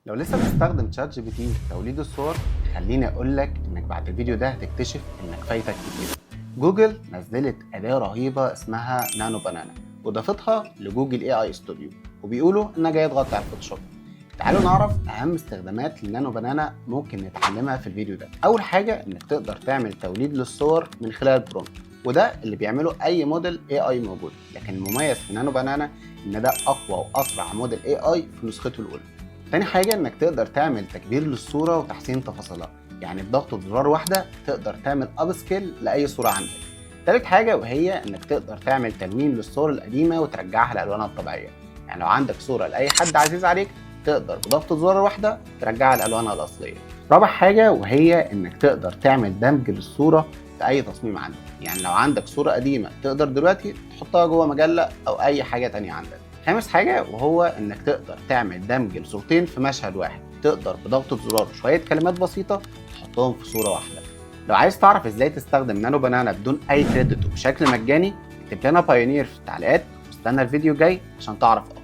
لو لسه بتستخدم شات جي بي تي في توليد الصور، خليني اقول لك انك بعد الفيديو ده هتكتشف انك فايتك كتير. جوجل نزلت اداة رهيبة اسمها نانو بانانا وضافتها لجوجل اي اي ستوديو، وبيقولوا انها جاية تغطي على الفوتوشوب. تعالوا نعرف اهم استخدامات للنانو بانانا ممكن نتعلمها في الفيديو ده. اول حاجة انك تقدر تعمل توليد للصور من خلال برومبت، وده اللي بيعمله اي موديل اي اي موجود، لكن المميز في نانو بانانا ان ده اقوى واسرع موديل اي اي في نسخته الاولى. تاني حاجة انك تقدر تعمل تكبير للصورة وتحسين تفاصيلها، يعني بضغطة زرار واحدة تقدر تعمل اب سكيل لأي صورة عندك. تالت حاجة وهي انك تقدر تعمل تلوين للصور القديمة وترجعها لألوانها الطبيعية، يعني لو عندك صورة لأي حد عزيز عليك تقدر بضغطة زرار واحدة ترجعها لألوانها الأصلية. رابع حاجة وهي انك تقدر تعمل دمج للصورة في أي تصميم عندك، يعني لو عندك صورة قديمة تقدر دلوقتي تحطها جوه مجلة أو أي حاجة تانية عندك. خامس حاجة وهو انك تقدر تعمل دمج لصورتين في مشهد واحد، تقدر بضغطة زرار وشوية كلمات بسيطة تحطهم في صورة واحدة. لو عايز تعرف ازاي تستخدم نانو بانانا بدون اي كريدت وبشكل مجاني، اكتب لنا بايونير في التعليقات واستنى الفيديو الجاي عشان تعرف اكتر.